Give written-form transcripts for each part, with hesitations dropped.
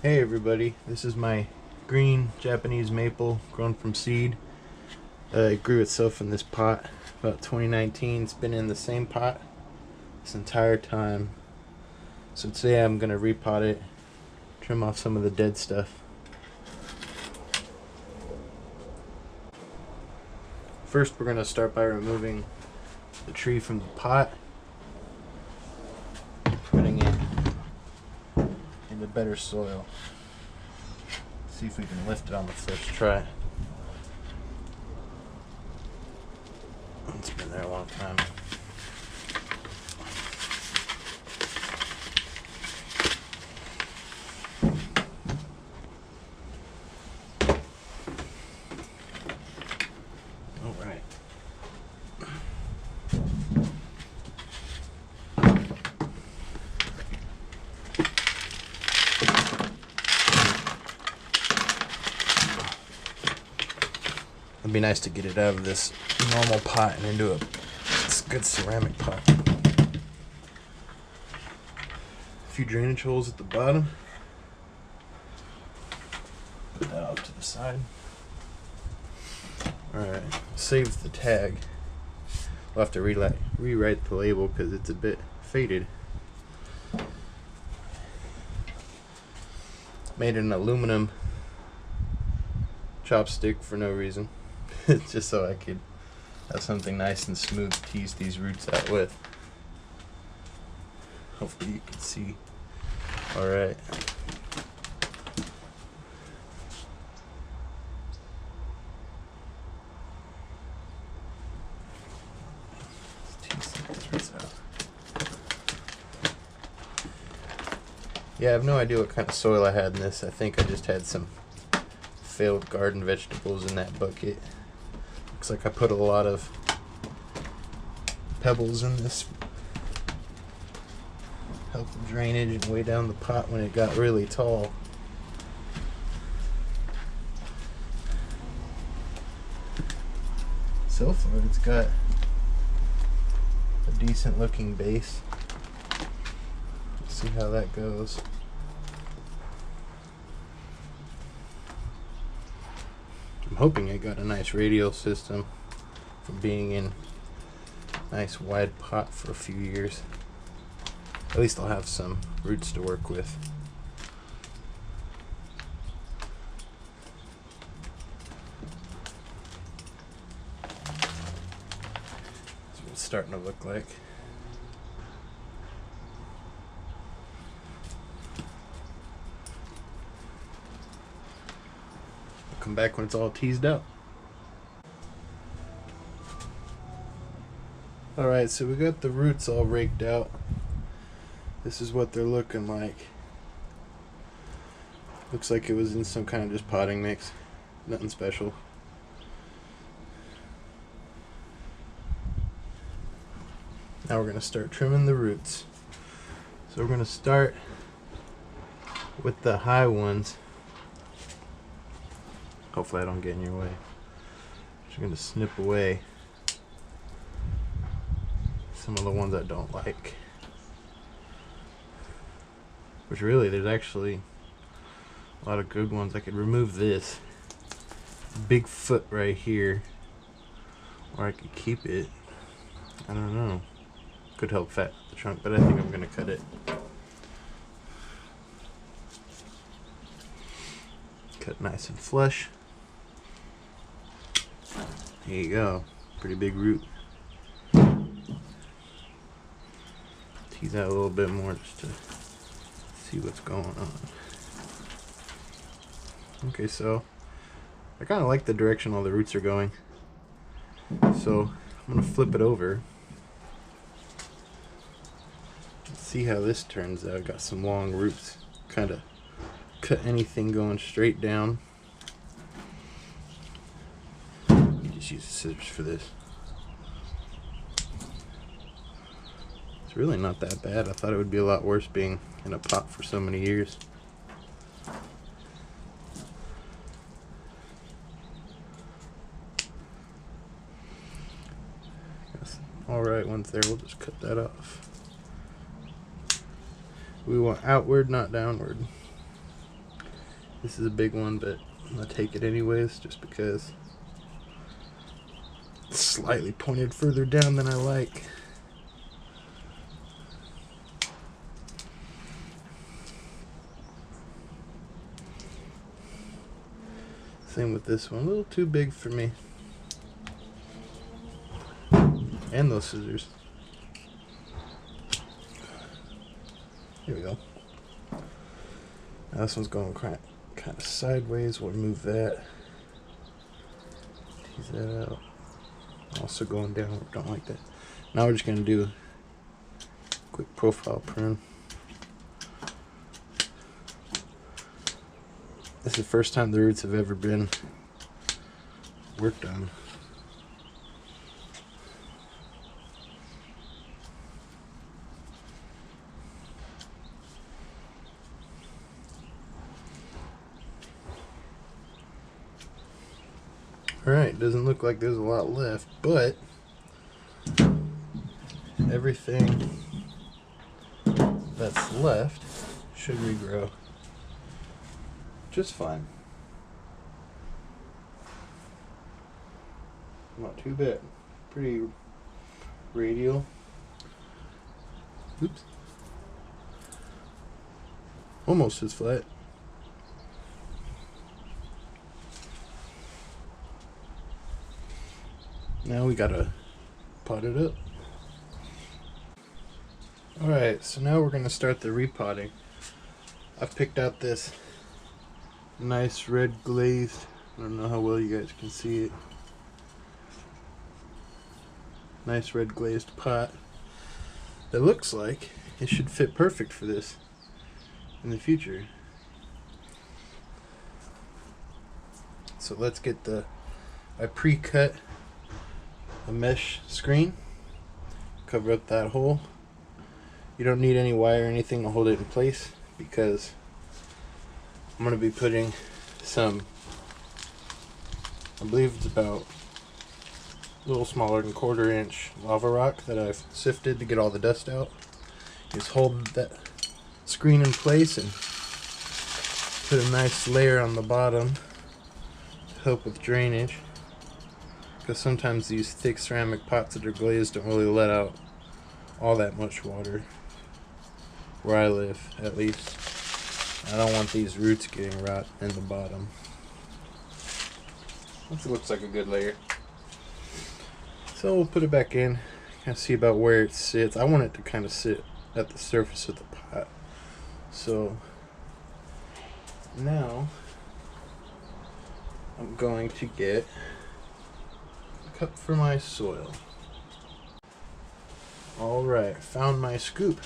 Hey everybody, this is my green Japanese maple grown from seed. It grew itself in this pot about 2019. It's been in the same pot this entire time. So today I'm going to repot it, trim off some of the dead stuff. First we're going to start by removing the tree from the pot, putting it into better soil. See if we can lift it on the first try. It's been there a long time. Alright. It'd be nice to get it out of this normal pot and into a good ceramic pot. A few drainage holes at the bottom. Put that off to the side. Alright, save the tag. We'll have to rewrite the label because it's a bit faded. Made an aluminum chopstick for no reason. Just so I could have something nice and smooth to tease these roots out with. Hopefully you can see. Alright. Yeah, I have no idea what kind of soil I had in this. I think I just had some failed garden vegetables in that bucket. Looks like I put a lot of pebbles in this. Help the drainage and way down the pot when it got really tall. So far it's got a decent looking base. Let's see how that goes. I'm hoping I got a nice radial system from being in a nice wide pot for a few years. At least I'll have some roots to work with. That's what it's starting to look like. Come back when it's all teased up. Alright, so we got the roots all raked out. This is what they're looking like. Looks like it was in some kind of just potting mix. Nothing special. Now we're going to start trimming the roots. So we're going to start with the high ones. Hopefully I don't get in your way. Just going to snip away some of the ones I don't like. Which really, there's actually a lot of good ones. I could remove this big foot right here, or I could keep it. I don't know. Could help fat the trunk, but I think I'm going to cut it. Cut nice and flush. There you go. Pretty big root. Tease out a little bit more just to see what's going on. Okay, so I kind of like the direction all the roots are going. So I'm going to flip it over. Let's see how this turns out. Got some long roots. Kind of cut anything going straight down. Just use the scissors for this. It's really not that bad. I thought it would be a lot worse being in a pot for so many years. Alright, once there, we'll just cut that off. We want outward, not downward. This is a big one, but I'm gonna take it anyways just because it's slightly pointed further down than I like. Same with this one, a little too big for me. And those scissors. Here we go. Now this one's going kind of sideways. We'll remove that. Tease that out. Also going down. Don't like that. Now we're just going to do a quick profile prune. This is the first time the roots have ever been worked on. Alright, doesn't look like there's a lot left, but everything that's left should regrow just fine. Not too bad. Pretty radial. Oops. Almost as flat. Now we gotta pot it up. Alright, so now we're gonna start the repotting. I've picked out this nice red glazed, I don't know how well you guys can see it. Nice red glazed pot that looks like it should fit perfect for this in the future. So let's get I pre-cut a mesh screen, cover up that hole. You don't need any wire or anything to hold it in place because I'm going to be putting some, I believe it's about a little smaller than 1/4 inch lava rock that I've sifted to get all the dust out. Just hold that screen in place and put a nice layer on the bottom to help with drainage, because sometimes these thick ceramic pots that are glazed don't really let out all that much water, where I live at least. I don't want these roots getting rot in the bottom. This looks like a good layer. So we'll put it back in, kind of see about where it sits. I want it to kind of sit at the surface of the pot. So now I'm going to get a cup for my soil. Alright, found my scoop.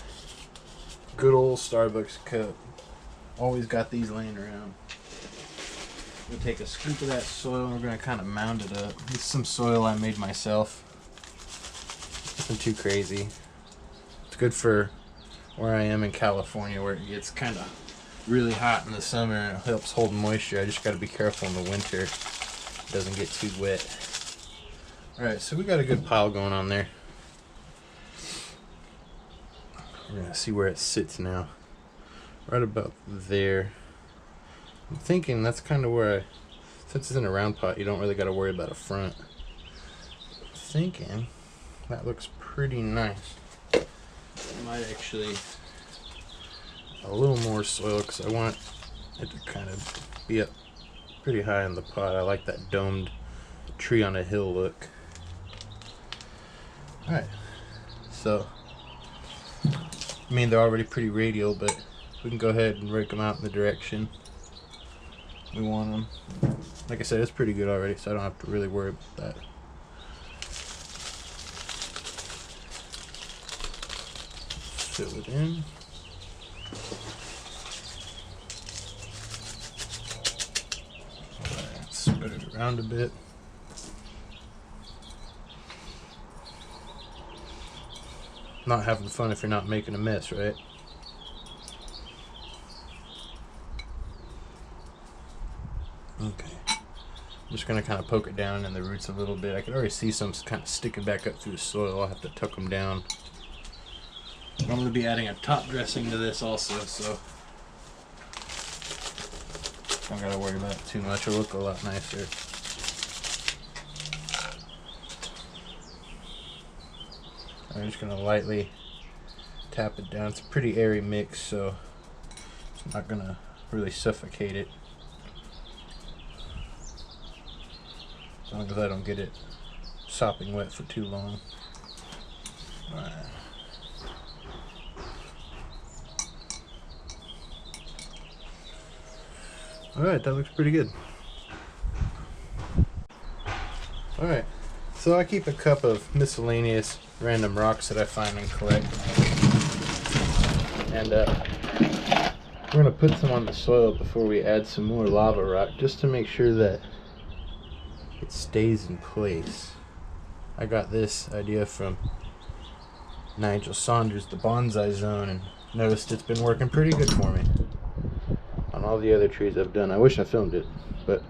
Good old Starbucks cup. Always got these laying around. We'll take a scoop of that soil and we're going to kind of mound it up. This is some soil I made myself. Nothing too crazy. It's good for where I am in California, where it gets kind of really hot in the summer and it helps hold moisture. I just got to be careful in the winter. It doesn't get too wet. Alright, so we got a good pile going on there. We're going to see where it sits now. Right about there. I'm thinking that's kind of where since it's in a round pot, you don't really got to worry about a front. I'm thinking that looks pretty nice. I might actually a little more soil because I want it to kind of be up pretty high in the pot. I like that domed tree on a hill look. Alright, so I mean they're already pretty radial, but we can go ahead and rake them out in the direction we want them. Like I said, it's pretty good already, so I don't have to really worry about that. Fill it in. Alright, spread it around a bit. Not having fun if you're not making a mess, right? Okay, I'm just going to kind of poke it down in the roots a little bit. I can already see some kind of sticking back up through the soil. I'll have to tuck them down. I'm going to be adding a top dressing to this also, so Don't gotta worry about it too much. It'll look a lot nicer. I'm just gonna lightly tap it down. It's a pretty airy mix, so it's not gonna really suffocate it. As long as I don't get it sopping wet for too long. Alright. Alright, that looks pretty good. Alright, so I keep a cup of miscellaneous random rocks that I find and collect. And we're going to put some on the soil before we add some more lava rock, just to make sure that it stays in place. I got this idea from Nigel Saunders, the Bonsai Zone, and noticed it's been working pretty good for me on all the other trees I've done. I wish I filmed it, but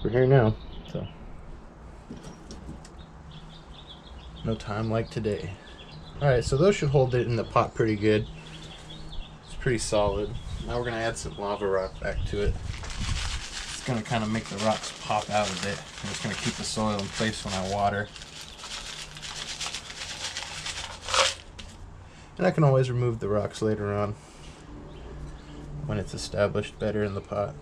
we're here now, so no time like today. Alright, so those should hold it in the pot pretty good. It's pretty solid. Now we're going to add some lava rock back to it. It's going to kind of make the rocks pop out a bit, and it's going to keep the soil in place when I water. And I can always remove the rocks later on when it's established better in the pot.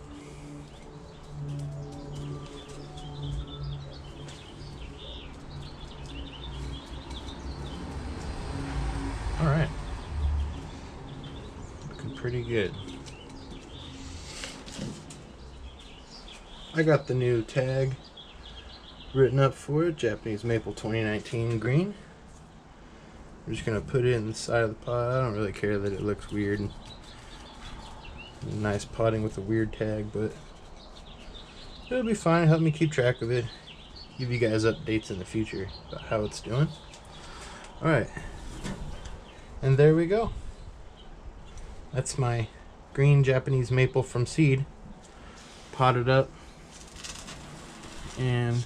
Alright. Looking pretty good. I got the new tag written up for it, Japanese Maple 2019 green. I'm just going to put it inside of the pot. I don't really care that it looks weird. Nice potting with a weird tag, but it'll be fine. Help me keep track of it. Give you guys updates in the future about how it's doing. Alright. And there we go. That's my green Japanese maple from seed. Potted up. And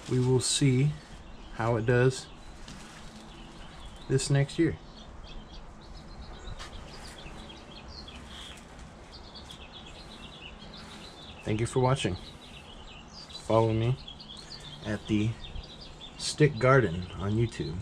we will see how it does this next year. Thank you for watching. Follow me at the Stick Garden on YouTube.